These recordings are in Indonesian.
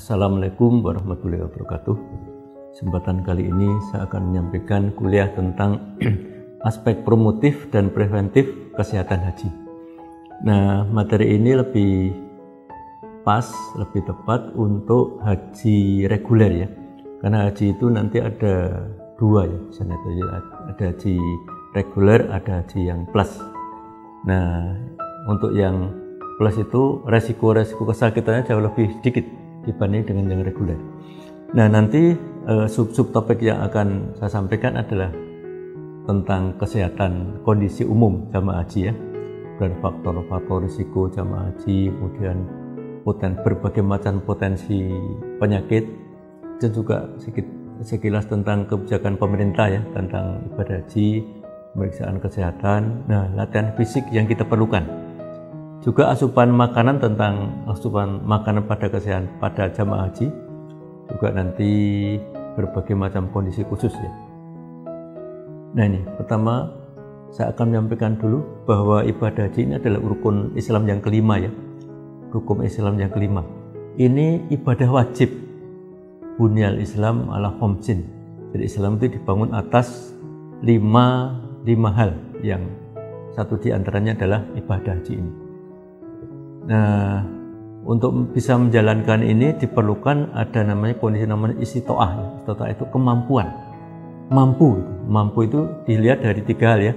Assalamualaikum warahmatullahi wabarakatuh. Kesempatan kali ini saya akan menyampaikan kuliah tentang aspek promotif dan preventif kesehatan haji. Nah, materi ini lebih pas, lebih tepat untuk haji reguler ya. Karena haji itu nanti ada dua ya, misalnya ada haji reguler, ada haji yang plus. Nah, untuk yang plus itu resiko kesakitannya jauh lebih sedikit dibanding dengan yang reguler. Nah, nanti subtopik yang akan saya sampaikan adalah tentang kesehatan kondisi umum jamaah haji ya, dan faktor-faktor risiko jamaah haji, kemudian berbagai macam potensi penyakit, dan juga sekilas tentang kebijakan pemerintah ya tentang ibadah haji, pemeriksaan kesehatan, nah latihan fisik yang kita perlukan. Juga asupan makanan pada jamaah haji, juga nanti berbagai macam kondisi khusus ya. Nah, ini pertama saya akan menyampaikan dulu bahwa ibadah haji ini adalah rukun Islam yang kelima ya. Rukun Islam yang kelima. Ini ibadah wajib. Bunyal Islam ala khamsin. Jadi Islam itu dibangun atas lima hal, yang satu di antaranya adalah ibadah haji ini. Nah, untuk bisa menjalankan ini diperlukan ada namanya kondisi namanya istitoah. Istitoah itu kemampuan. Mampu itu dilihat dari tiga hal ya.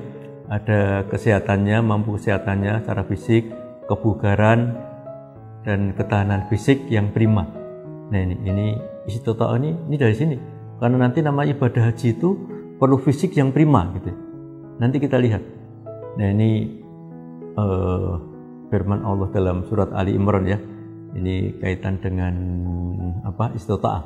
Ada kesehatannya, mampu kesehatannya secara fisik, kebugaran, dan ketahanan fisik yang prima. Nah, ini istitoah ini dari sini. Karena nanti nama ibadah haji itu perlu fisik yang prima gitu. Nanti kita lihat. Nah, ini firman Allah dalam surat Ali Imran ya. Ini kaitan dengan istita'ah.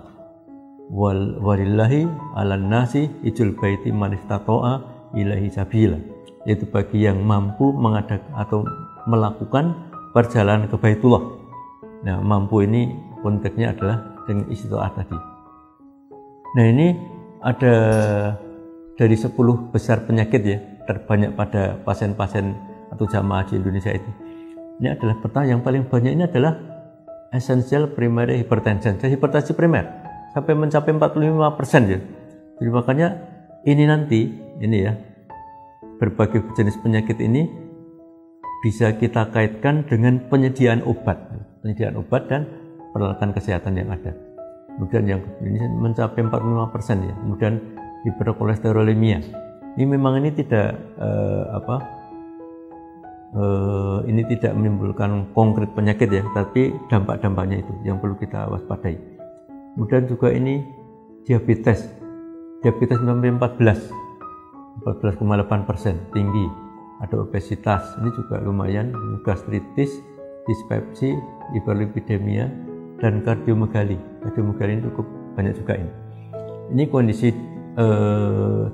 Walillahi 'alan nasi hijjul baiti man istata'a ilaihi sabila. Yaitu bagi yang mampu mengadakan atau melakukan perjalanan ke Baitullah. Nah, mampu ini konteksnya adalah dengan istita'ah tadi. Nah, ini ada dari 10 besar penyakit ya terbanyak pada pasien-pasien atau jamaah haji Indonesia itu. Ini adalah pertanyaan yang paling banyak, ini adalah essential primary hypertension, jadi hipertensi primer sampai mencapai 45% ya. Jadi makanya ini ya berbagai jenis penyakit ini bisa kita kaitkan dengan penyediaan obat dan peralatan kesehatan yang ada. Kemudian yang ini mencapai 45% ya. Kemudian hiperkolesterolemia. Ini memang ini tidak ini tidak menimbulkan konkret penyakit ya, tapi dampak-dampaknya itu yang perlu kita waspadai. Kemudian juga ini diabetes sampai 14,8% tinggi. Ada obesitas, ini juga lumayan, gastritis, dispepsi, hiperlipidemia, dan kardiomegali. Kardiomegali ini cukup banyak juga ini. Ini kondisi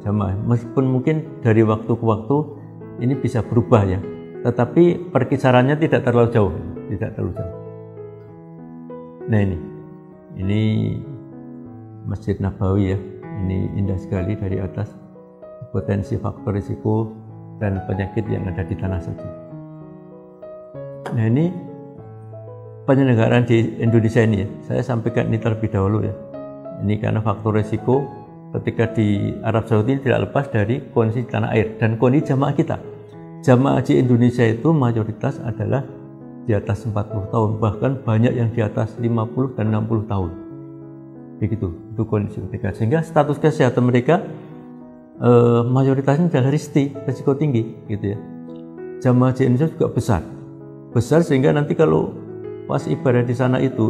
jamaah, meskipun mungkin dari waktu ke waktu ini bisa berubah ya. Tetapi perkisarannya tidak terlalu jauh. Nah, ini Masjid Nabawi ya. Ini indah sekali dari atas, potensi faktor risiko dan penyakit yang ada di tanah suci. Nah, ini penyelenggaraan di Indonesia ini ya. Saya sampaikan ini terlebih dahulu ya. Ini karena faktor risiko ketika di Arab Saudi tidak lepas dari kondisi tanah air dan kondisi jamaah kita. Jamaah haji Indonesia itu mayoritas adalah di atas 40 tahun, bahkan banyak yang di atas 50 dan 60 tahun. Begitu, itu kondisi mereka. Sehingga status kesehatan mereka mayoritasnya adalah risiko tinggi gitu ya. Jamaah haji Indonesia juga besar sehingga nanti kalau pas ibadah di sana itu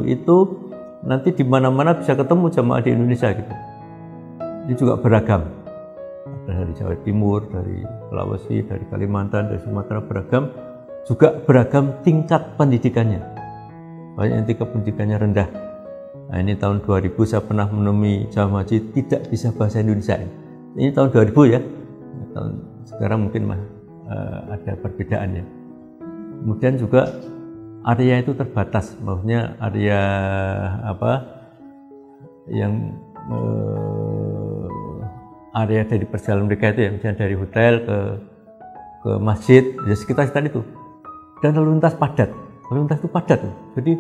nanti di mana-mana bisa ketemu jamaah di Indonesia gitu. Ini juga beragam. Dari Jawa Timur, dari Sulawesi, dari Kalimantan, dari Sumatera beragam, juga beragam tingkat pendidikannya. Banyak yang tingkat pendidikannya rendah. Nah, ini tahun 2000 saya pernah menemui jamaah haji tidak bisa bahasa Indonesia. Ini tahun 2000 ya. Sekarang mungkin ada perbedaannya. Kemudian juga area itu terbatas, maksudnya area area dari perjalanan mereka itu ya, misalnya dari hotel ke masjid, ya sekitar itu. Dan lalu lintas itu padat. Jadi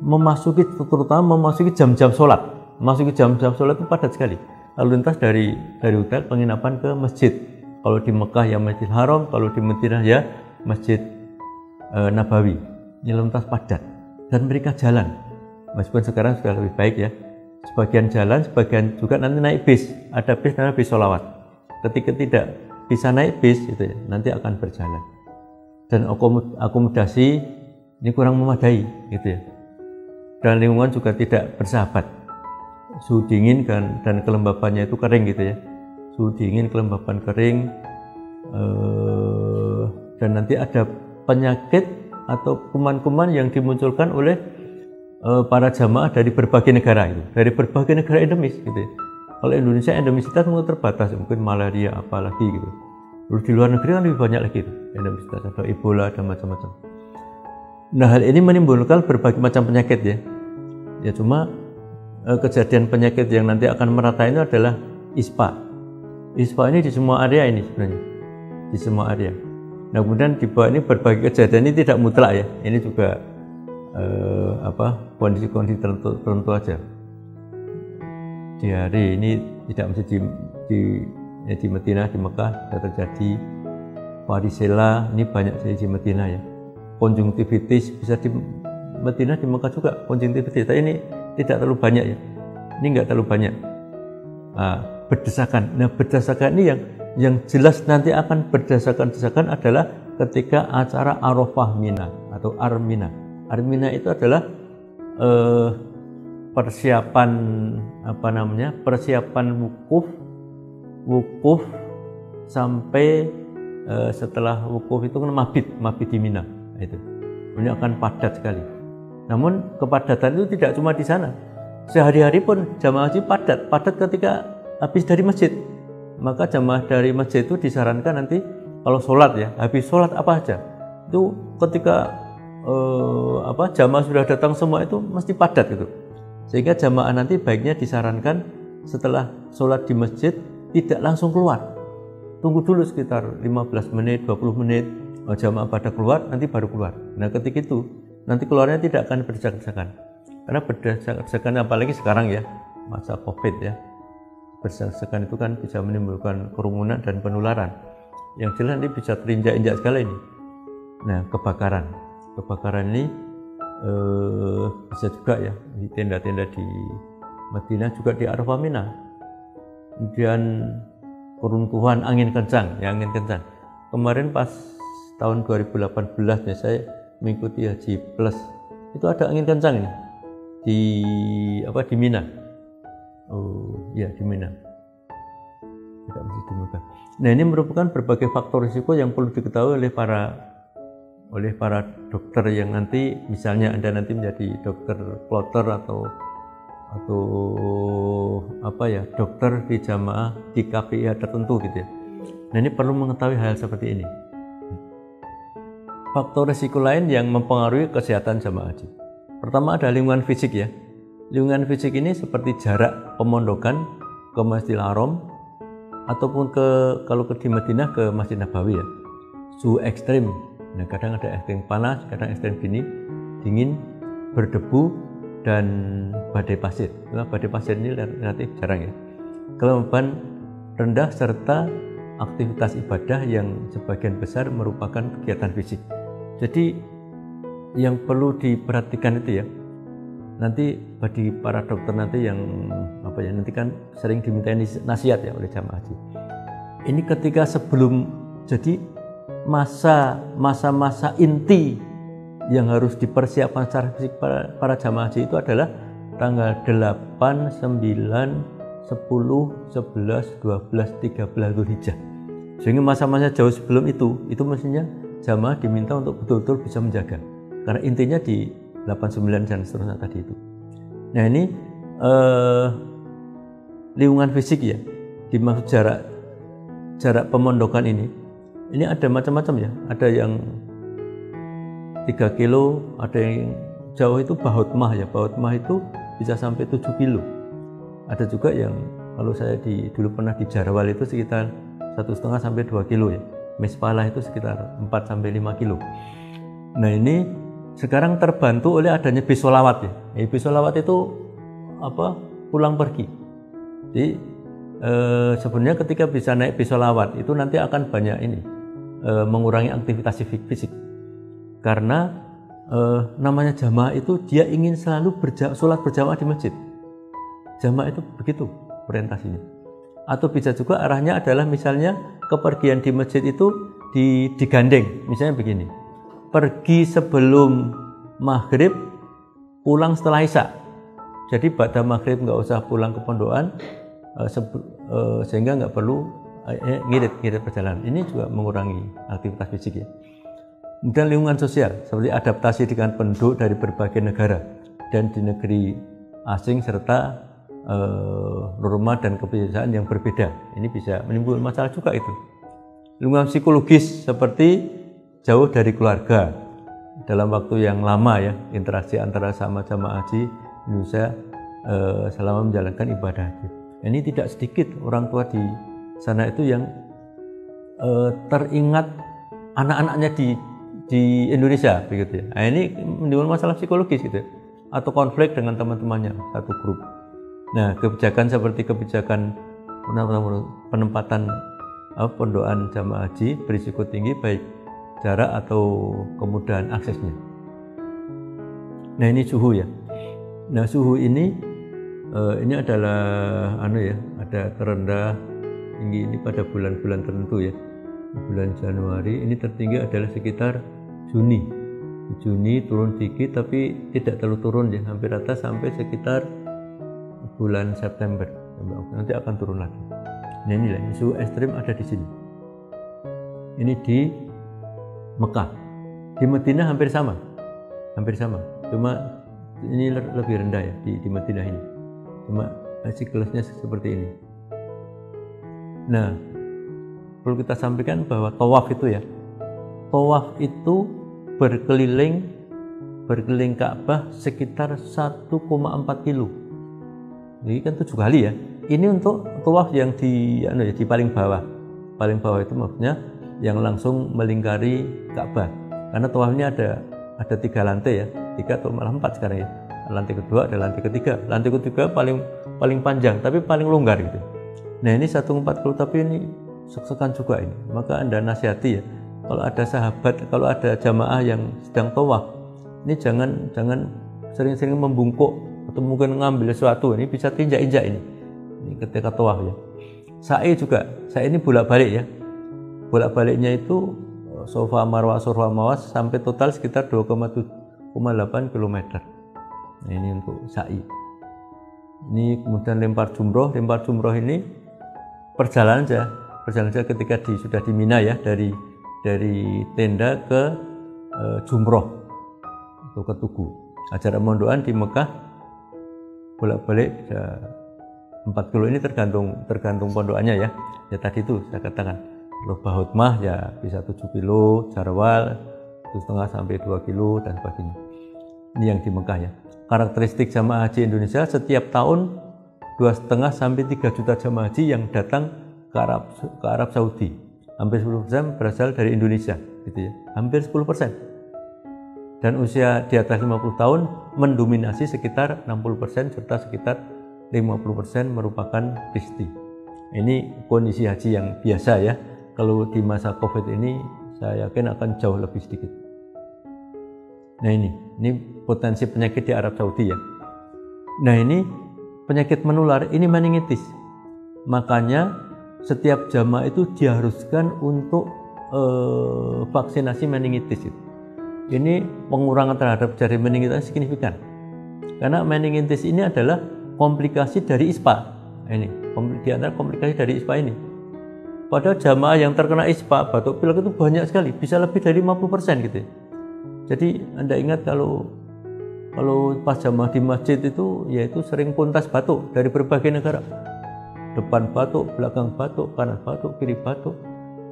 terutama memasuki jam-jam sholat. Memasuki jam-jam sholat itu padat sekali. Lalu lintas dari hotel penginapan ke masjid. Kalau di Mekah ya Masjidil Haram, kalau di Madinah ya Masjid Nabawi. Ini lalu lintas padat dan mereka jalan. Meskipun sekarang sudah lebih baik ya. Sebagian jalan, sebagian juga nanti naik bis. Ada bis namanya bis sholawat. Ketika tidak bisa naik bis itu ya, nanti akan berjalan. Dan akomodasi ini kurang memadai gitu ya. Dan lingkungan juga tidak bersahabat. Suhu dingin dan kelembabannya itu kering gitu ya. Suhu dingin, kelembaban kering, dan nanti ada penyakit atau kuman-kuman yang dimunculkan oleh para jamaah dari berbagai negara itu, dari berbagai negara endemis gitu ya. Kalau Indonesia endemisitas mungkin terbatas, mungkin malaria apalagi gitu. Lalu di luar negeri kan lebih banyak lagi itu endemisitas, ada Ebola dan macam-macam. Nah, hal ini menimbulkan berbagai macam penyakit ya. Ya cuma kejadian penyakit yang nanti akan merata ini adalah ISPA. ISPA ini di semua area ini sebenarnya, di semua area. Nah kemudian di bawah ini berbagai kejadian ini tidak mutlak ya. Ini juga kondisi-kondisi tertentu aja. Di hari ini tidak mesti di Madinah, di Mekah sudah terjadi varicella, ini banyak di Madinah ya. Konjungtivitis bisa di Madinah, di Mekah juga konjungtivitis, tapi ini tidak terlalu banyak ya. Ini enggak terlalu banyak. Berdesakan. Nah, berdesakan ini yang jelas nanti akan berdesakan adalah ketika acara Arafah Mina atau Armina. Armina itu adalah persiapan persiapan wukuf sampai setelah wukuf itu kan mabit di Mina itu. Ini akan padat sekali. Namun kepadatan itu tidak cuma di sana. Sehari-hari pun jamaah haji padat ketika habis dari masjid. Maka jamaah dari masjid itu disarankan nanti kalau sholat ya, habis sholat apa aja itu ketika jamaah sudah datang semua itu mesti padat gitu. Sehingga jamaah nanti baiknya disarankan setelah sholat di masjid tidak langsung keluar. Tunggu dulu sekitar 15 menit, 20 menit jamaah pada keluar, nanti baru keluar. Nah ketika itu nanti keluarnya tidak akan berdesak-desakan. Karena berdesak-desakan apalagi sekarang ya, masa Covid ya. Berdesak-desakan itu kan bisa menimbulkan kerumunan dan penularan. Yang jelas nanti bisa terinjak-injak sekali ini. Nah, kebakaran ini bisa juga ya di tenda-tenda di Madinah, juga di Arafah Mina. Kemudian keruntuhan angin kencang. Kemarin pas tahun 2018 ya, saya mengikuti Haji Plus. Itu ada angin kencang ini di Mina. Oh ya, di Mina. Tidak mesti di Mekah. Nah, ini merupakan berbagai faktor risiko yang perlu diketahui oleh para dokter yang nanti, misalnya Anda nanti menjadi dokter kloter atau dokter di jamaah di KPIH tertentu gitu ya. Nah, ini perlu mengetahui hal seperti ini. Faktor risiko lain yang mempengaruhi kesehatan jamaah haji. Pertama ada lingkungan fisik ya. Lingkungan fisik ini seperti jarak pemondokan ke Masjidil Haram ataupun kalau di Madinah ke Masjid Nabawi ya. Suhu ekstrim. Nah, kadang ada ekstrim panas, kadang ekstrim dingin, berdebu dan badai pasir. Nah, badai pasir ini relatif jarang ya. Kelembaban rendah serta aktivitas ibadah yang sebagian besar merupakan kegiatan fisik. Jadi yang perlu diperhatikan itu ya, nanti bagi para dokter nanti yang nanti kan sering diminta nasihat ya oleh jamaah haji. Ini ketika sebelum, jadi masa-masa inti yang harus dipersiapkan secara fisik para jamaah haji itu adalah tanggal 8, 9, 10, 11, 12, 13 Dzulhijjah. Sehingga masa-masa jauh sebelum itu mestinya jamaah diminta untuk betul-betul bisa menjaga. Karena intinya di 8, 9 dan seterusnya tadi itu. Nah, ini lingkungan fisik ya, dimaksud jarak pemondokan ini ada macam-macam ya. Ada yang 3 kilo, ada yang jauh itu Bautmah ya. Bautmah itu bisa sampai 7 kilo. Ada juga yang kalau saya dulu pernah di Jarawal itu sekitar 1,5 sampai 2 kilo ya. Mespalah itu sekitar 4 sampai 5 kilo. Nah, ini sekarang terbantu oleh adanya bis sholawat ya. Bis sholawat itu pulang pergi. Jadi sebenarnya ketika bisa naik bis sholawat itu nanti akan banyak mengurangi aktivitas fisik. Karena namanya jamaah itu dia ingin selalu sholat berjamaah di masjid. Jamaah itu begitu orientasinya. Atau bisa juga arahnya adalah misalnya kepergian di masjid itu digandeng. Misalnya begini, pergi sebelum maghrib, pulang setelah isya. Jadi pada maghrib nggak usah pulang ke pondokan, sehingga nggak perlu ngirit perjalanan. Ini juga mengurangi aktivitas fisik ya. Kemudian lingkungan sosial seperti adaptasi dengan penduduk dari berbagai negara dan di negeri asing serta norma dan kebiasaan yang berbeda. Ini bisa menimbulkan masalah juga itu. Lingkungan psikologis seperti jauh dari keluarga dalam waktu yang lama ya, interaksi antara sama jamaah haji Indonesia selama menjalankan ibadah haji. Ini tidak sedikit orang tua di sana itu yang teringat anak-anaknya di Indonesia begitu ya. Nah, ini menimbulkan masalah psikologis gitu, atau konflik dengan teman-temannya satu grup. Nah, kebijakan seperti kebijakan penempatan pondokan jamaah haji berisiko tinggi baik jarak atau kemudahan aksesnya. Nah, ini suhu ya. Nah, suhu ini adalah ada terendah tinggi ini pada bulan-bulan tertentu ya. Bulan Januari ini tertinggi adalah sekitar Juni. Juni turun dikit tapi tidak terlalu turun ya, hampir rata sampai sekitar bulan September. Nanti akan turun lagi. Nah, inilah suhu ekstrim ada di sini. Ini di Mekah. Di Madinah hampir sama. Cuma ini lebih rendah ya di Madinah ini. Cuma siklusnya seperti ini. Nah, perlu kita sampaikan bahwa tawaf itu ya. Tawaf itu berkeliling Ka'bah sekitar 1,4 kilo. Ini kan 7 kali ya. Ini untuk tawaf yang di paling bawah. Paling bawah itu maksudnya yang langsung melingkari Ka'bah. Karena tawafnya ada 3 lantai ya, 3 atau malah 4 sekarang ya. Lantai kedua ada lantai ketiga. Lantai ketiga paling panjang tapi paling longgar gitu. Nah, ini 1,4 kilo tapi ini sek-sekan juga ini. Maka Anda nasihati ya, kalau ada jamaah yang sedang tawaf, ini jangan sering-sering membungkuk atau mungkin ngambil sesuatu. Ini bisa tinjak-injak ini ketika tawaf ya. Sa'i juga, sa'i ini bolak-balik ya. Bolak-baliknya itu Safa Marwah sampai total sekitar 2,8 km. Nah, ini untuk sa'i. Ini kemudian lempar jumroh ini perjalanan saja ketika sudah di Mina ya, dari tenda ke jumroh atau ke Tugu. Jarak mondokan di Mekah bolak-balik bisa 4 kilo, ini tergantung pondokannya ya. Ya tadi itu saya katakan, Lobah Hutmah ya bisa 7 kilo, Jarwal 1,5 sampai 2 kilo dan sebagainya. Ini yang di Mekah ya. Karakteristik jamaah haji Indonesia, setiap tahun 2,5 sampai 3 juta jamaah haji yang datang ke Arab Saudi. Hampir 10% berasal dari Indonesia gitu ya. Hampir 10%. Dan usia di atas 50 tahun mendominasi sekitar 60% serta sekitar 50% merupakan Kristi. Ini kondisi haji yang biasa ya. Kalau di masa Covid ini saya yakin akan jauh lebih sedikit. Nah, ini potensi penyakit di Arab Saudi ya. Nah, ini penyakit menular, ini meningitis. Makanya setiap jamaah itu diharuskan untuk vaksinasi meningitis itu. Ini pengurangan terhadap jaringan meningitis signifikan. Karena meningitis ini adalah komplikasi dari ISPA. Ini di antara komplikasi dari ISPA ini. Padahal jamaah yang terkena ISPA, batuk pilek itu banyak sekali, bisa lebih dari 50% gitu. Jadi Anda ingat kalau pas jamaah di masjid itu, yaitu sering puntas batuk dari berbagai negara. Depan batuk, belakang batuk, kanan batuk, kiri batuk,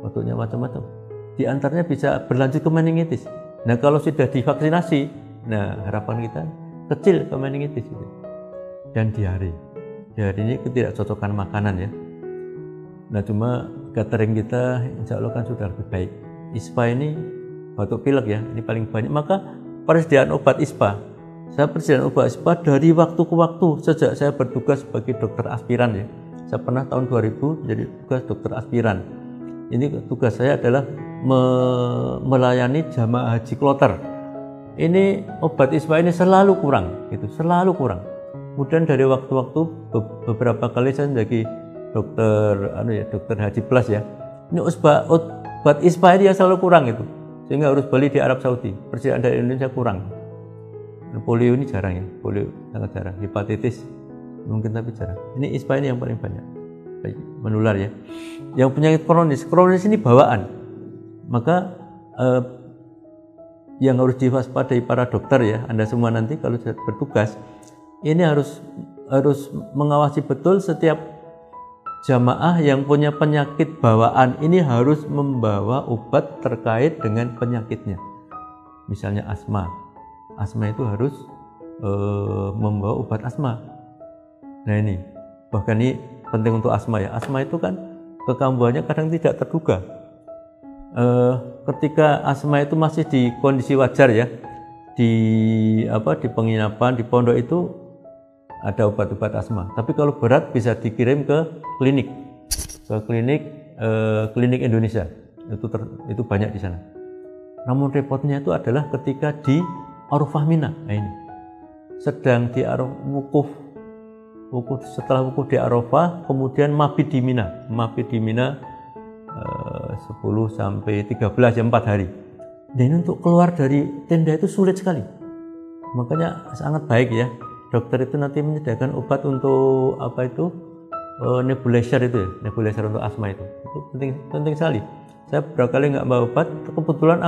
batuknya macam-macam. Di antaranya bisa berlanjut ke meningitis. Nah, kalau sudah divaksinasi, nah harapan kita kecil ke meningitis itu. Dan diare. Diare ini ketidakcocokan makanan ya. Nah, cuma catering kita insya Allah kan sudah lebih baik. ISPA ini batuk pilek ya, ini paling banyak. Maka persediaan obat ISPA. Saya persediaan obat ISPA dari waktu ke waktu sejak saya bertugas sebagai dokter aspiran ya. Saya pernah tahun 2000 jadi tugas dokter aspiran. Ini tugas saya adalah melayani jamaah haji kloter. Ini obat ISPA ini selalu kurang, gitu, selalu kurang. Kemudian dari waktu-waktu beberapa kali saya menjadi dokter haji plus ya. Ini obat ISPA ini yang selalu kurang itu, sehingga harus beli di Arab Saudi. Persediaan dari Indonesia kurang. Polio ini jarang ya, polio sangat jarang. Hepatitis mungkin tapi jarang. Ini ISPA ini yang paling banyak menular ya. Yang penyakit kronis ini bawaan. Maka yang harus diwaspadai para dokter ya, Anda semua nanti kalau bertugas ini harus mengawasi betul setiap jamaah yang punya penyakit bawaan ini harus membawa obat terkait dengan penyakitnya. Misalnya asma itu harus membawa obat asma. Nah ini bahkan ini penting untuk asma ya. Asma itu kan kekambuhannya kadang tidak terduga. Ketika asma itu masih di kondisi wajar ya, di penginapan di pondok itu ada obat-obat asma. Tapi kalau berat bisa dikirim ke klinik Indonesia. Itu banyak di sana. Namun repotnya itu adalah ketika di Arafah Mina. Nah ini sedang di wukuf setelah wukuf di Arafah, kemudian mabit di Mina 10 sampai 13 ya 4 hari. Dan untuk keluar dari tenda itu sulit sekali. Makanya sangat baik ya, dokter itu nanti menyediakan obat untuk nebulizer itu ya, nebulizer untuk asma itu penting sekali. Saya berapa kali nggak bawa obat, kebetulan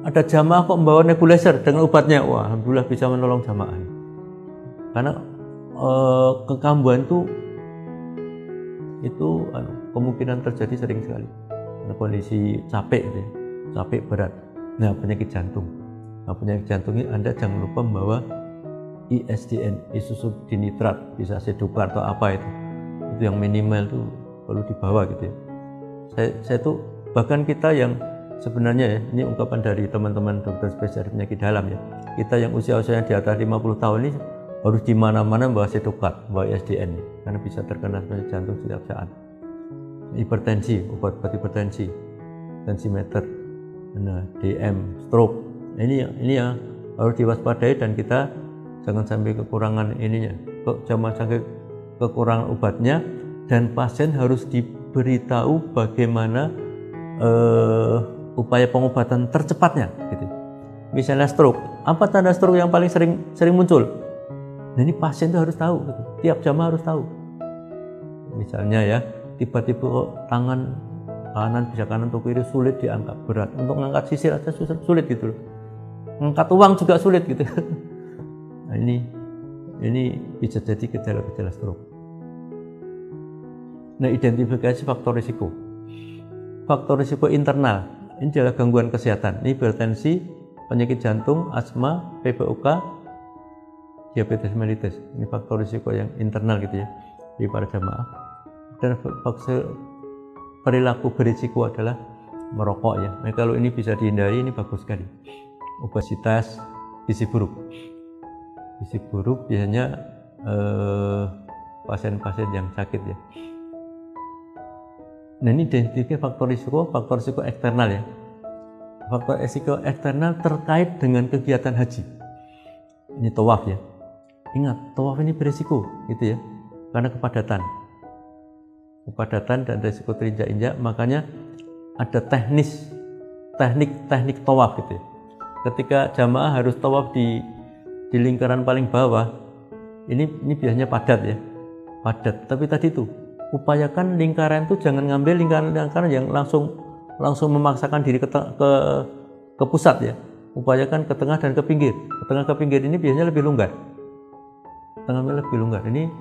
ada jamaah kok membawa nebulizer dengan obatnya. Wah, alhamdulillah bisa menolong jamaah. Karena kekambuhan itu kemungkinan terjadi sering sekali. Karena kondisi capek gitu ya, capek berat. Nah, penyakit jantung. Nah, penyakit jantung ini Anda jangan lupa membawa ISDN, isusubdinitrat, bisa sedukar atau apa itu yang minimal tuh perlu dibawa gitu ya. Saya tuh bahkan kita yang sebenarnya ya, ini ungkapan dari teman-teman dokter spesialis penyakit dalam ya, kita yang usia-usianya di atas 50 tahun ini harus di mana-mana bawa sedukar, bawa ISDN karena bisa terkena penyakit jantung setiap saat. Hipertensi, obat hipertensi, tensimeter, DM, stroke. Nah, ini yang harus diwaspadai dan kita jangan sampai kekurangan ininya, jangan sampai kekurangan obatnya, dan pasien harus diberitahu bagaimana upaya pengobatan tercepatnya gitu. Misalnya stroke, apa tanda stroke yang paling sering muncul? Nah, ini pasien itu harus tahu gitu. Tiap jamaah harus tahu. Misalnya ya, tiba-tiba tangan kanan bisa kanan atau kiri sulit diangkat, berat. Untuk mengangkat sisir aja sulit gitu loh. Mengangkat uang juga sulit gitu. Nah, ini bisa jadi gejala-gejala stroke. Nah, identifikasi faktor risiko. Faktor risiko internal ini adalah gangguan kesehatan. Ini hipertensi, penyakit jantung, asma, PPOK, diabetes mellitus. Ini faktor risiko yang internal gitu ya di para jamaah. Dan perilaku berisiko adalah merokok ya. Nah, kalau ini bisa dihindari ini bagus sekali. Obesitas, gizi buruk. Gizi buruk biasanya pasien-pasien yang sakit ya. Nah, ini identifikasi faktor risiko eksternal ya. Faktor risiko eksternal terkait dengan kegiatan haji. Ini tawaf ya. Ingat, tawaf ini berisiko gitu ya. Karena kepadatan dan risiko terinjak-injak, makanya ada teknik tawaf gitu ya. Ketika jamaah harus tawaf di lingkaran paling bawah, ini biasanya padat ya. Padat, tapi tadi itu upayakan lingkaran itu jangan ngambil lingkaran yang langsung memaksakan diri ke pusat ya. Upayakan ke tengah dan ke pinggir. Ke tengah ke pinggir ini biasanya lebih longgar. Tengahnya lebih longgar. Ini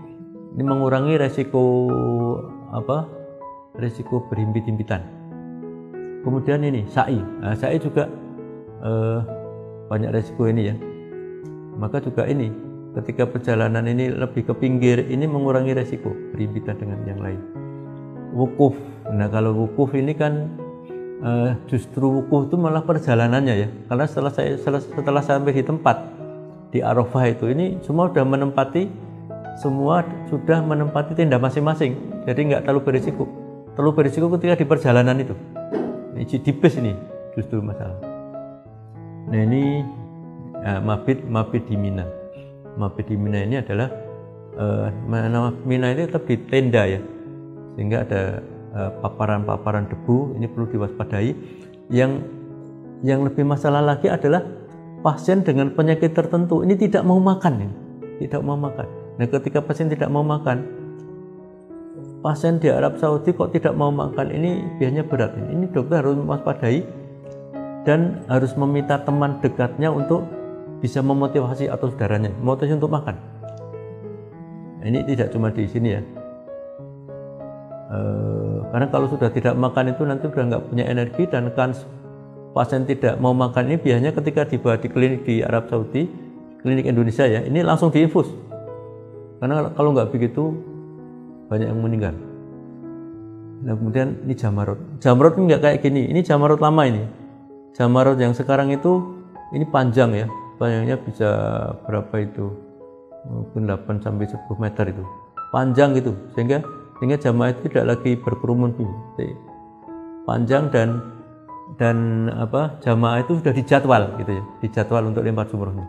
mengurangi resiko resiko berhimpit-himpitan. Kemudian ini sa'i. Nah, sa'i juga banyak resiko ini ya. Maka juga ini ketika perjalanan ini lebih ke pinggir ini mengurangi resiko berhimpitan dengan yang lain. Wukuf. Nah, kalau wukuf ini kan Justru wukuh itu malah perjalanannya ya, karena setelah sampai di tempat di Arafah itu, ini semua sudah menempati tenda masing-masing, jadi nggak terlalu berisiko ketika di perjalanan itu. Ini di bis ini justru masalah. Nah ini mabit di Mina. Mabit di Mina ini adalah Mina ini tetap di tenda ya, sehingga ada paparan-paparan debu, ini perlu diwaspadai. Yang lebih masalah lagi adalah pasien dengan penyakit tertentu ini tidak mau makan. Nah ketika pasien tidak mau makan, pasien di Arab Saudi kok tidak mau makan, ini biasanya berat. Ini dokter harus mewaspadai dan harus meminta teman dekatnya untuk bisa memotivasi atau saudaranya, memotivasi untuk makan. Ini tidak cuma di sini ya. Karena kalau sudah tidak makan itu nanti sudah nggak punya energi, dan kans pasien tidak mau makan ini biasanya ketika dibawa di klinik di Arab Saudi, klinik Indonesia ya, ini langsung diinfus. Karena kalau nggak begitu banyak yang meninggal. Nah kemudian ini jamarot. Jamarot ini nggak kayak gini. Ini jamarot lama ini. Jamarot yang sekarang itu ini panjang ya. Panjangnya bisa berapa itu? Mungkin 8 sampai 10 meter itu. Panjang gitu. Sehingga jamaah itu tidak lagi berkerumun. Panjang dan jamaah itu sudah dijadwal gitu ya. Dijadwal untuk lempar jumrohnya.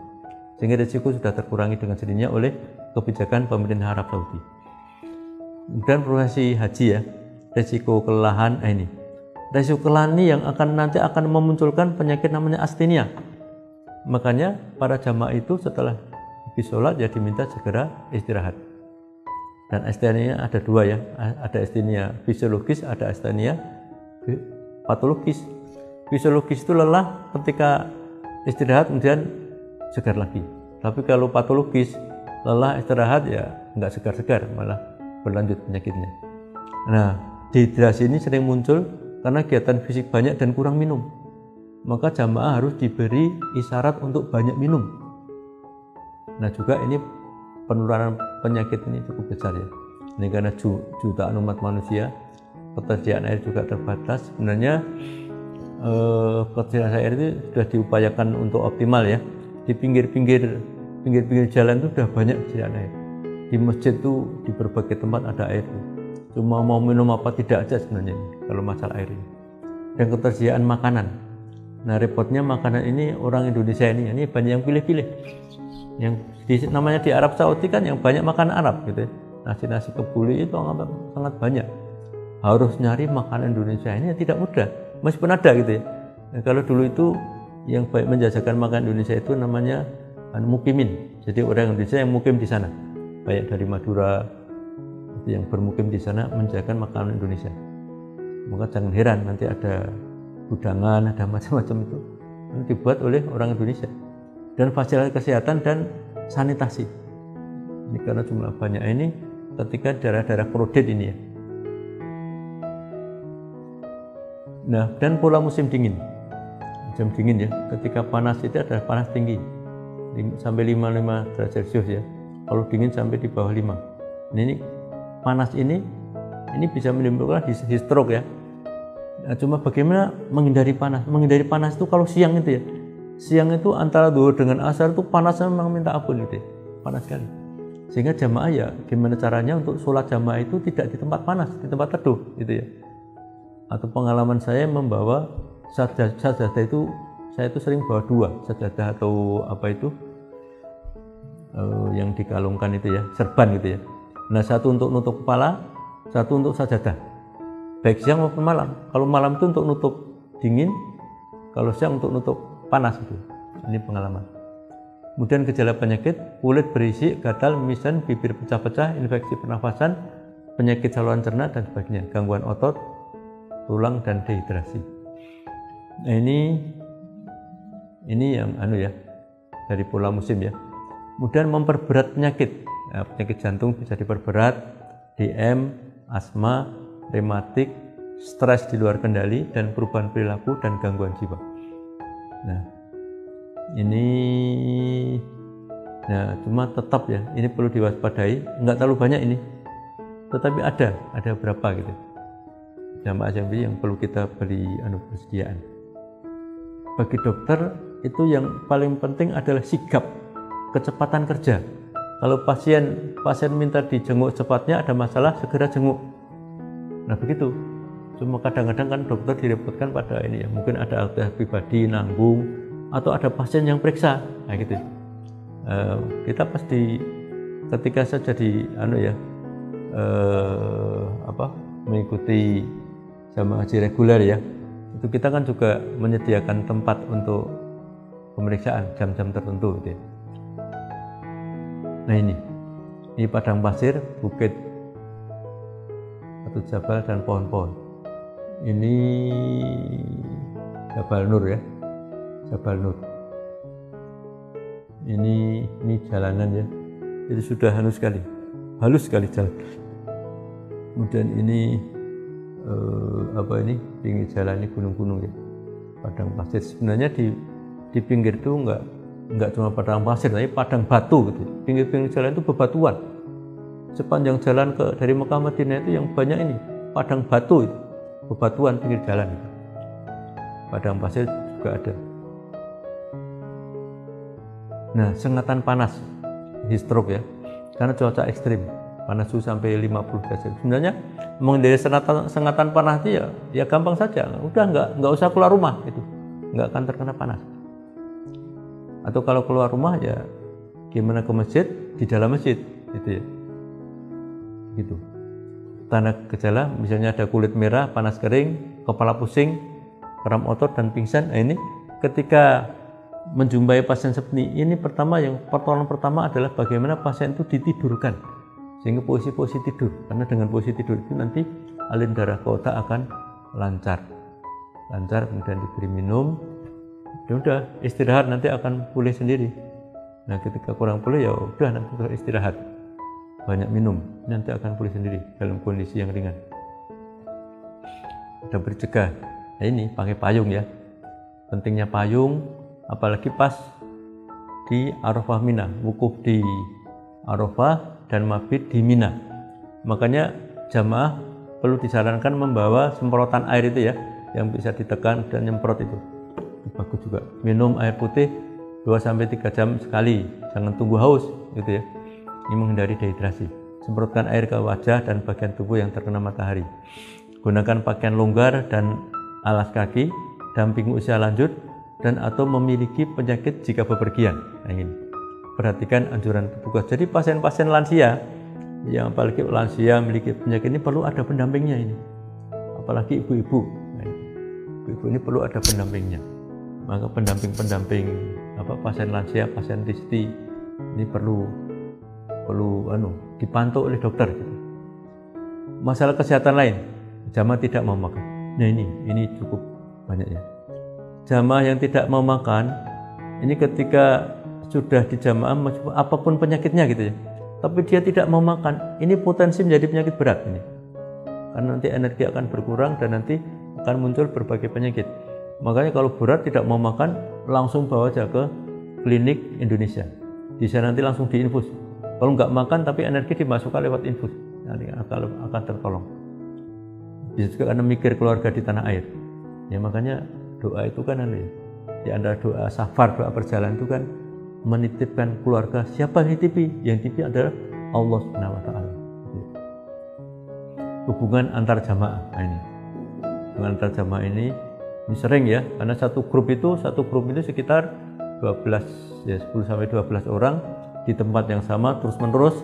Sehingga risiko sudah terkurangi dengan sendirinya oleh kebijakan pemerintah Arab Saudi. Kemudian prosesi haji ya, risiko kelelahan ini. Risiko kelelahan ini yang nanti akan memunculkan penyakit namanya astenia. Makanya para jamaah itu setelah habis sholat ya diminta segera istirahat. Dan astenia ada dua ya, ada astenia fisiologis, ada astenia patologis. Fisiologis itu lelah ketika istirahat kemudian segar lagi. Tapi kalau patologis, lelah istirahat ya nggak segar-segar, malah berlanjut penyakitnya. Nah, dehidrasi ini sering muncul karena kegiatan fisik banyak dan kurang minum. Maka jamaah harus diberi isyarat untuk banyak minum. Nah juga ini penularan penyakit ini cukup besar ya. Ini karena jutaan umat manusia, ketersediaan air juga terbatas. Sebenarnya ketersediaan air itu sudah diupayakan untuk optimal ya. Di pinggir-pinggir jalan itu sudah banyak ketersediaan air. Di masjid itu di berbagai tempat ada air. Cuma mau minum apa tidak aja sebenarnya ini, kalau masalah air ini. Dan ketersediaan makanan. Nah repotnya makanan ini orang Indonesia ini banyak yang pilih-pilih. Yang namanya di Arab Saudi kan yang banyak makanan Arab gitu ya. Nasi kebuli itu sangat banyak. Harus nyari makanan Indonesia ini tidak mudah, meskipun ada gitu ya. Nah, kalau dulu itu yang baik menjajakan makanan Indonesia itu namanya mukimin. Jadi orang Indonesia yang mukim di sana, baik dari Madura itu yang bermukim di sana menjajakan makanan Indonesia. Maka jangan heran nanti ada gudangan, ada macam-macam itu dibuat oleh orang Indonesia. Dan fasilitas kesehatan dan sanitasi. Ini karena jumlah banyak ini ketika daerah-daerah krodit ini ya. Nah, dan pola musim dingin. Musim dingin ya, ketika panas itu ada panas tinggi sampai 55 derajat Celcius ya. Kalau dingin sampai di bawah 5. Nah, ini panas ini bisa menimbulkan heat stroke ya. Nah, cuma bagaimana menghindari panas? Menghindari panas itu kalau siang itu ya. Siang itu antara zuhur dengan asar itu panasnya memang minta ampun gitu ya. Panas sekali. Sehingga jamaah ya gimana caranya untuk sholat jamaah itu tidak di tempat panas, di tempat teduh gitu ya. Atau pengalaman saya membawa sajadah itu, saya itu sering bawa 2 sajadah atau apa itu yang dikalungkan itu ya, serban gitu ya. Nah satu untuk nutup kepala, satu untuk sajadah. Baik siang maupun malam. Kalau malam itu untuk nutup dingin, kalau siang untuk nutup panas itu. Ini pengalaman. Kemudian gejala penyakit, kulit berisik, gatal, mimisan, bibir pecah-pecah, infeksi pernafasan, penyakit saluran cerna dan sebagainya, gangguan otot, tulang dan dehidrasi. Nah ini yang ya dari pola musim ya. Kemudian memperberat penyakit. Nah, penyakit jantung bisa diperberat, DM, asma, rematik, stres di luar kendali, dan perubahan perilaku dan gangguan jiwa. Nah, cuma tetap ya, ini perlu diwaspadai, nggak terlalu banyak ini, tetapi ada berapa gitu. jamaah yang perlu kita beri persediaan. Bagi dokter itu yang paling penting adalah sigap, kecepatan kerja. Kalau pasien minta dijenguk cepatnya, ada masalah segera jenguk. Nah begitu. Cuma kadang-kadang kan dokter direpotkan pada ini ya, mungkin ada alta pribadi nanggung atau ada pasien yang periksa, nah gitu. Kita pasti ketika saya jadi mengikuti jamaah haji reguler ya, itu kita kan juga menyediakan tempat untuk pemeriksaan jam-jam tertentu gitu ya. Nah ini padang pasir, bukit, batu jabal dan pohon-pohon. Ini Jabal Nur ya, Jabal Nur. Ini jalanan ya, itu sudah halus sekali jalan. Kemudian ini pinggir jalan ini gunung-gunung ya, padang pasir. Sebenarnya di pinggir itu enggak cuma padang pasir, tapi padang batu gitu. Pinggir-pinggir jalan itu bebatuan. Sepanjang jalan dari Mekah Madinah itu yang banyak ini padang batu itu, bebatuan pinggir jalan. Padang pasir juga ada. Nah, sengatan panas, heat stroke ya, karena cuaca ekstrim, panas suhu sampai 50 derajat. Sebenarnya menghindari sengatan panas itu ya gampang saja, udah nggak usah keluar rumah, itu nggak akan terkena panas. Atau kalau keluar rumah ya gimana ke masjid, di dalam masjid, gitu ya, gitu. Tanda gejala misalnya ada kulit merah, panas kering, kepala pusing, kram otot dan pingsan. Nah, ini ketika menjumpai pasien seperti ini, pertolongan pertama adalah bagaimana pasien itu ditidurkan sehingga posisi tidur, karena dengan posisi tidur itu nanti aliran darah ke otak akan lancar, kemudian diberi minum, dan udah istirahat, nanti akan pulih sendiri. Nah ketika kurang pulih ya udah nanti istirahat, banyak minum, nanti akan pulih sendiri dalam kondisi yang ringan. Ada bercegah. Nah ini pakai payung ya, pentingnya payung, apalagi pas di Arafah Mina, wukuf di Arafah dan mabit di Mina. Makanya jamaah perlu disarankan membawa semprotan air itu ya, yang bisa ditekan dan nyemprot itu bagus juga. Minum air putih 2-3 jam sekali, jangan tunggu haus gitu ya, ini menghindari dehidrasi. Semprotkan air ke wajah dan bagian tubuh yang terkena matahari. Gunakan pakaian longgar dan alas kaki, dampingi usia lanjut dan atau memiliki penyakit jika bepergian. Nah, ini perhatikan anjuran petugas. Jadi pasien-pasien lansia, yang apalagi lansia memiliki penyakit ini perlu ada pendampingnya ini. Apalagi ibu-ibu. Nah, ibu-ibu ini perlu ada pendampingnya. Maka pendamping pasien lansia, pasien disti ini perlu dipantau oleh dokter. Masalah kesehatan lain, jamaah tidak mau makan. Nah ini cukup banyak ya. Jamaah yang tidak mau makan, ini ketika sudah di jamaah apapun penyakitnya gitu ya, tapi dia tidak mau makan, ini potensi menjadi penyakit berat ini, karena nanti energi akan berkurang dan nanti akan muncul berbagai penyakit. Makanya kalau berat tidak mau makan, langsung bawa aja ke klinik Indonesia, di sana nanti langsung diinfus. Kalau nggak makan tapi energi dimasukkan lewat infus, nanti akan tertolong. Bisa juga karena mikir keluarga di tanah air ya, makanya doa itu kan di antara doa safar, doa perjalanan itu kan menitipkan keluarga. Siapa yang nitipi? Yang nitipi adalah Allah Subhanahu wa taala. Hubungan antar jamaah. Nah, ini hubungan antar jamaah ini sering ya, karena satu grup itu sekitar 10 sampai 12 orang di tempat yang sama terus menerus.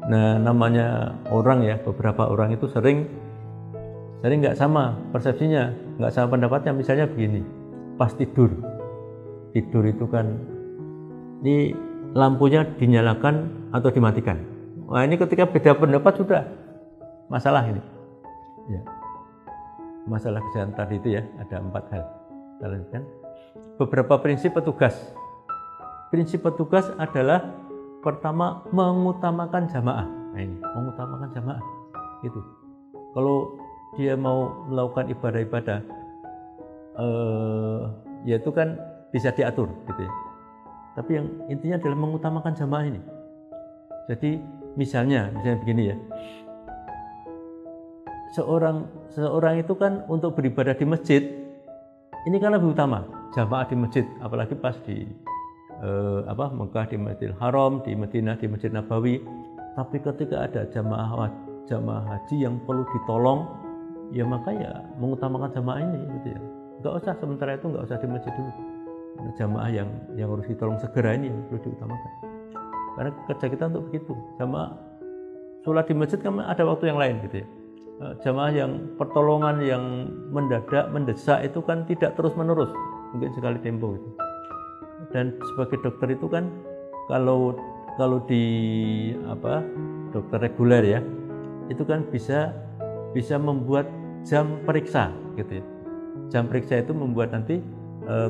Nah, namanya orang ya, beberapa orang itu sering nggak sama persepsinya, nggak sama pendapatnya. Misalnya begini, pas tidur itu kan ini lampunya dinyalakan atau dimatikan. Wah, ini ketika beda pendapat sudah masalah ini ya. Masalah kesehatan tadi itu ya, ada 4 hal. Kita lanjutkan. Beberapa prinsip petugas. Prinsip petugas adalah pertama, mengutamakan jamaah. Nah ini, mengutamakan jamaah itu. Kalau dia mau melakukan ibadah-ibadah ya itu kan bisa diatur gitu ya. Tapi yang intinya adalah mengutamakan jamaah ini. Jadi misalnya begini ya, seorang itu kan untuk beribadah di masjid ini kan lebih utama, jamaah di masjid, apalagi pas di Mekah di Masjidil Haram, di Madinah di Masjid Nabawi. Tapi ketika ada jamaah haji yang perlu ditolong, ya maka ya mengutamakan jamaah ini gitu ya. Enggak usah sementara itu enggak usah di masjid dulu. Jamaah yang harus ditolong segera ini yang perlu diutamakan. Karena kerja kita untuk begitu. Jamaah sholat di masjid kan ada waktu yang lain gitu ya. Jamaah yang pertolongan yang mendadak, mendesak itu kan tidak terus-menerus, mungkin sekali tempo gitu. Dan sebagai dokter itu kan kalau di dokter reguler ya, itu kan bisa membuat jam periksa gitu ya. Jam periksa itu membuat nanti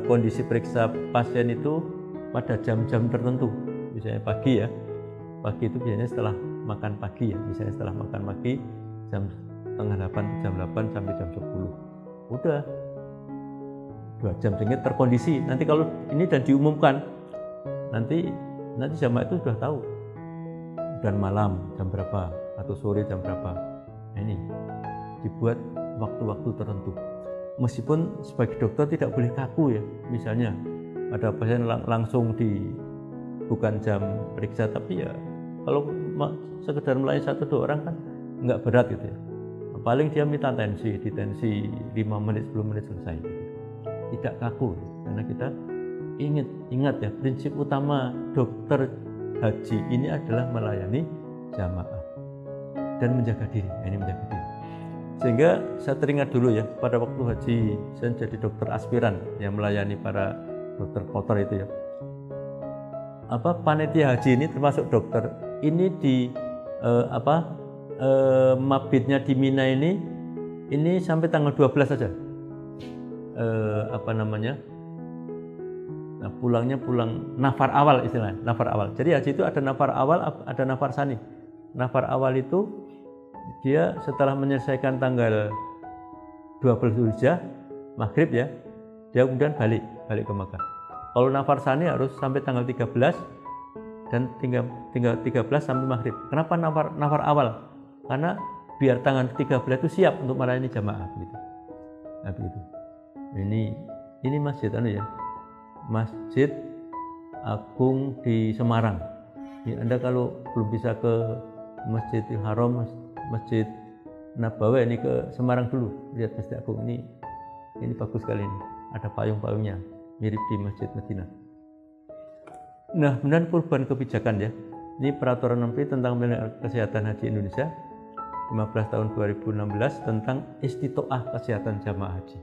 kondisi periksa pasien itu pada jam-jam tertentu. Misalnya pagi ya. Pagi itu biasanya setelah makan pagi ya. Misalnya setelah makan pagi jam setengah 8, jam 8 sampai jam 10. Udah 2 jam sehingga terkondisi. Nanti kalau ini dan diumumkan, nanti jamaah itu sudah tahu. Dan malam jam berapa atau sore jam berapa. Nah, ini dibuat waktu-waktu tertentu. Meskipun sebagai dokter tidak boleh kaku ya. Misalnya ada pasien langsung bukan jam periksa, tapi ya kalau sekedar melayani 1-2 orang kan nggak berat gitu ya. Paling dia minta tensi 5 menit 10 menit selesai. Tidak kaku karena kita ingat ya, prinsip utama dokter haji ini adalah melayani jamaah dan menjaga diri. Ini menjaga diri. Sehingga saya teringat dulu ya, pada waktu haji saya jadi dokter aspiran yang melayani para dokter kloter itu ya. Panitia haji ini termasuk dokter ini di mabitnya di Mina ini sampai tanggal 12 saja. Nah, pulang nafar awal istilahnya, nafar awal. Jadi haji itu ada nafar awal, ada nafar sani. Nafar awal itu dia setelah menyelesaikan tanggal 12 Zulhijjah maghrib ya, dia kemudian balik ke Makkah. Kalau nafar sani harus sampai tanggal 13 dan tinggal 13 sampai maghrib. Kenapa nafar awal? Karena biar tanggal 13 itu siap untuk melayani jamaah begitu. Nah, begitu. Ini masjid ya. Masjid Agung di Semarang. Ya, Anda kalau belum bisa ke Masjidil Haram, Masjid Nabawi, ini ke Semarang dulu. Lihat Masjid Agung ini bagus sekali ini. Ada payung-payungnya mirip di Masjid Madinah. Nah, kemudian perubahan kebijakan ya. Ini peraturan menteri tentang kesehatan haji Indonesia 15 tahun 2016 tentang istitoah kesehatan jamaah haji.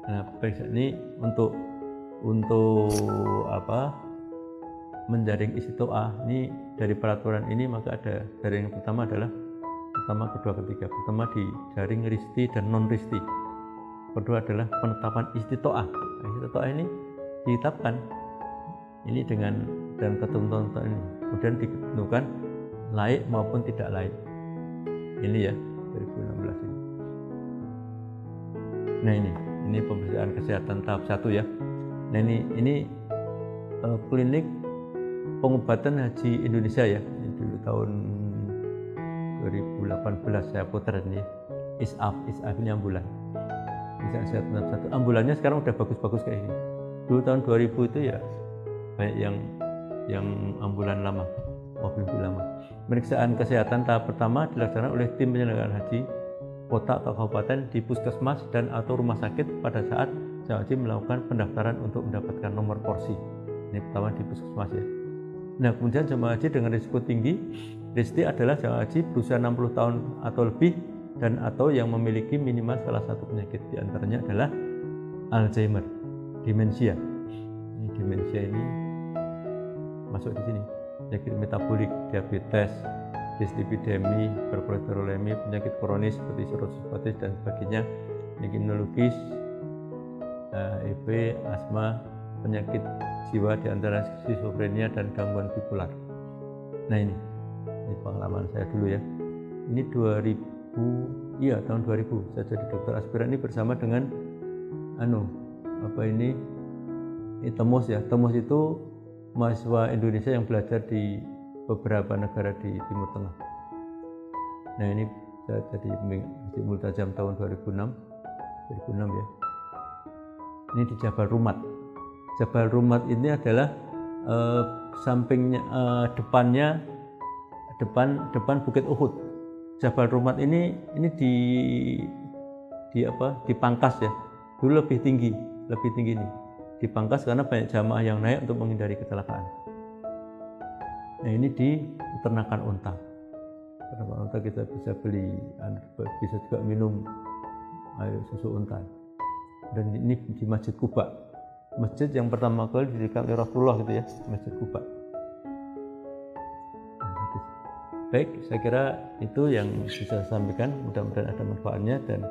Nah, ini untuk menjaring istitoah ini dari peraturan ini, maka ada jaring yang pertama adalah kedua, ketiga. Pertama di jaring risti dan non risti. Kedua adalah penetapan istitoah. Nah, istitoah ini ditetapkan ini dan ketentuan ini. Kemudian ditentukan laik maupun tidak laik. Ini ya 2016 ini. Nah, ini pemeriksaan kesehatan tahap 1 ya. Nah, ini klinik pengobatan haji Indonesia ya. Ini dulu tahun 2018 saya putar ini. ISAF ini ambulan. Bisa sehat tahap 1. Ambulannya sekarang udah bagus-bagus kayak ini. Dulu tahun 2000 itu ya banyak yang ambulan lama, mobil lama. Pemeriksaan kesehatan tahap pertama dilaksanakan oleh tim penyelenggaraan haji kota atau kabupaten di puskesmas dan atau rumah sakit pada saat jemaah haji melakukan pendaftaran untuk mendapatkan nomor porsi. Ini pertama di puskesmas ya. Nah, kemudian jemaah haji dengan risiko tinggi, risti adalah jemaah haji berusia 60 tahun atau lebih dan atau yang memiliki minimal salah satu penyakit, di antaranya adalah Alzheimer, demensia. Ini demensia ini masuk di sini. Penyakit metabolik, diabetes, dislipidemi, hiperkolesterolemi, penyakit kronis seperti sirosis hepatis dan sebagainya, penyakit neurologis, HIV, asma, penyakit jiwa di antara skizofrenia dan gangguan bipolar. Nah, ini pengalaman saya dulu ya. Ini tahun 2000 saya jadi dokter aspiran ini bersama dengan Temus ya. Temus itu mahasiswa Indonesia yang belajar di beberapa negara di Timur Tengah. Nah ini saya jadi Haji Multazam tahun 2006 ya. Ini di Jabal Rumat. Jabal Rumat ini adalah sampingnya, depan Bukit Uhud. Jabal Rumat ini dipangkas ya. Dulu lebih tinggi nih. Dipangkas karena banyak jamaah yang naik untuk menghindari kecelakaan. Nah ini di peternakan unta. Peternakan unta kita bisa beli, bisa juga minum air susu unta. Dan ini di Masjid Quba, masjid yang pertama kali didirikan oleh Rasulullah gitu ya, Masjid Quba. Baik, saya kira itu yang bisa saya sampaikan. Mudah-mudahan ada manfaatnya dan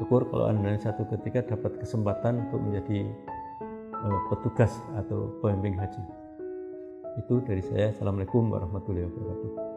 syukur kalau Anda satu ketika dapat kesempatan untuk menjadi petugas atau pembimbing haji. Itu dari saya. Assalamualaikum warahmatullahi wabarakatuh.